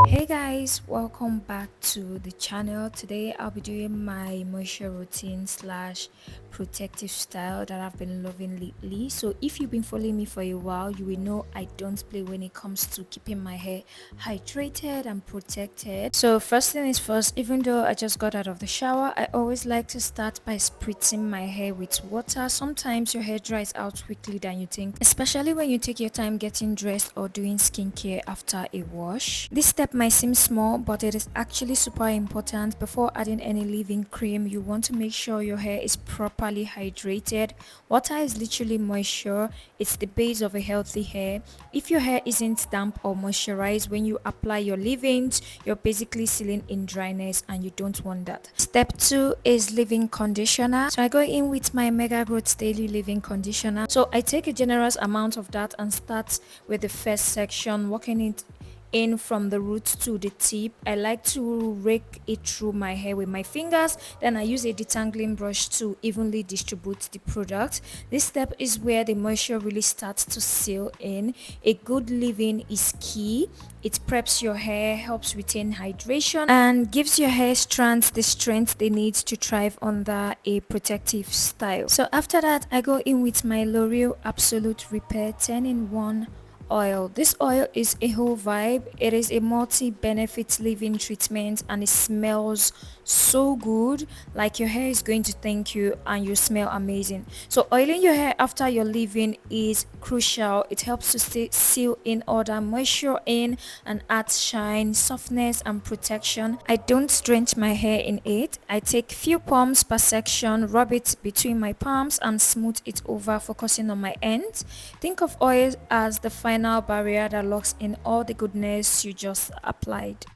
Hey guys, welcome back to the channel. Today I'll be doing my moisture routine slash protective style that I've been loving lately. So if you've been following me for a while, you will know I don't play when it comes to keeping my hair hydrated and protected. So first thing is first, even though I just got out of the shower, I always like to start by spritzing my hair with water. Sometimes your hair dries out quickly than you think, especially when you take your time getting dressed or doing skincare after a wash. This step might seem small, but it is actually super important. Before adding any leave-in cream, you want to make sure your hair is properly hydrated. Water is literally moisture. It's the base of a healthy hair. If your hair isn't damp or moisturized when you apply your leave-ins, you're basically sealing in dryness and you don't want that. Step 2 is leave-in conditioner. So I go in with my Mega Growth Daily Leave-In Conditioner. So I take a generous amount of that and start with the first section, working it in from the root to the tip. I like to rake it through my hair with my fingers, then I use a detangling brush to evenly distribute the product. This step is where the moisture really starts to seal in. A good leave-in is key. It preps your hair, helps retain hydration, and gives your hair strands the strength they need to thrive under a protective style. So after that, I go in with my L'Oreal Absolut Repair 10-in-1 oil. This oil is a whole vibe. It is a multi-benefit leave-in treatment and it smells so good, like your hair is going to thank you and you smell amazing. So oiling your hair after your leave-in is crucial. It helps to seal in all that moisture in and add shine, softness and protection. I don't drench my hair in it. I take few pumps per section, rub it between my palms and smooth it over, focusing on my ends. Think of oil as the final barrier that locks in all the goodness you just applied.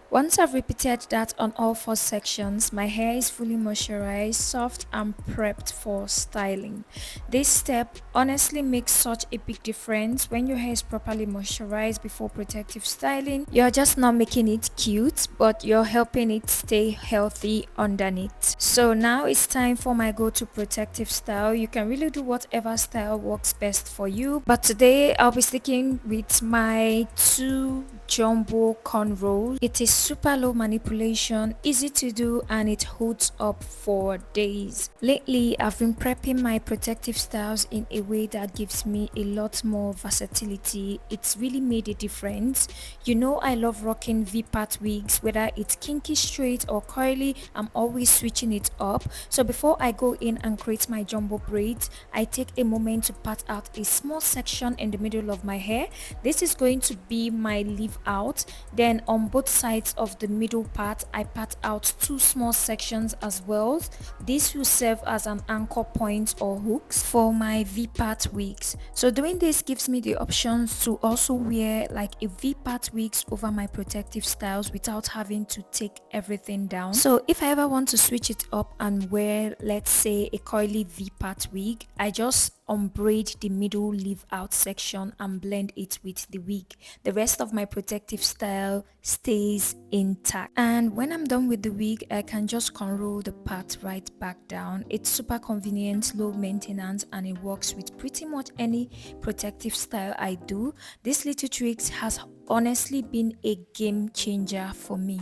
Once I've repeated that on all four sections, my hair is fully moisturized, soft and prepped for styling. This step honestly makes such a big difference. When your hair is properly moisturized before protective styling, you're just not making it cute, but you're helping it stay healthy underneath. So now it's time for my go-to protective style. You can really do whatever style works best for you, but today I'll be sticking with my two jumbo cornrows. It is super low manipulation, easy to do, and it holds up for days. Lately I've been prepping my protective styles in a way that gives me a lot more versatility. It's really made a difference. You know, I love rocking V-part wigs, whether it's kinky straight or curly. I'm always switching it up. So before I go in and create my jumbo braids, I take a moment to pat out a small section in the middle of my hair. This is going to be my leave out. Then on both sides of the middle part, I pat out two small sections as well. This will serve as an anchor point or hooks for my V-part wigs. So doing this gives me the options to also wear like a V-part wigs over my protective styles without having to take everything down. So if I ever want to switch it up and wear, let's say, a curly V-part wig, I just unbraid the middle leave out section and blend it with the wig. The rest of my protective protective style stays intact. And when I'm done with the wig, I can just conroll the part right back down. It's super convenient, low maintenance, and it works with pretty much any protective style I do. This little tricks has honestly been a game changer for me.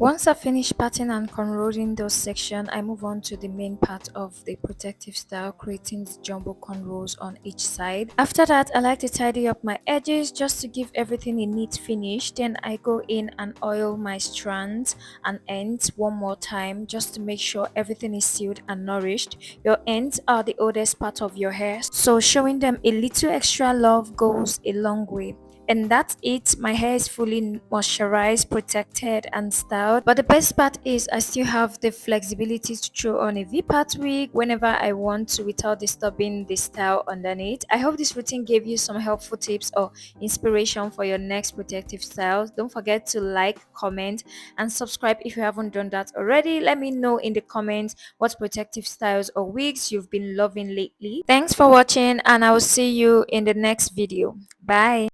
Once I finish parting and cornrowing those sections, I move on to the main part of the protective style, creating the jumbo cornrows on each side. After that, I like to tidy up my edges just to give everything a neat finish. Then I go in and oil my strands and ends one more time just to make sure everything is sealed and nourished. Your ends are the oldest part of your hair, so showing them a little extra love goes a long way. And that's it. My hair is fully moisturized, protected, and styled. But the best part is I still have the flexibility to throw on a V-part wig whenever I want to without disturbing the style underneath. I hope this routine gave you some helpful tips or inspiration for your next protective styles. Don't forget to like, comment, and subscribe if you haven't done that already. Let me know in the comments what protective styles or wigs you've been loving lately. Thanks for watching, and I will see you in the next video. Bye.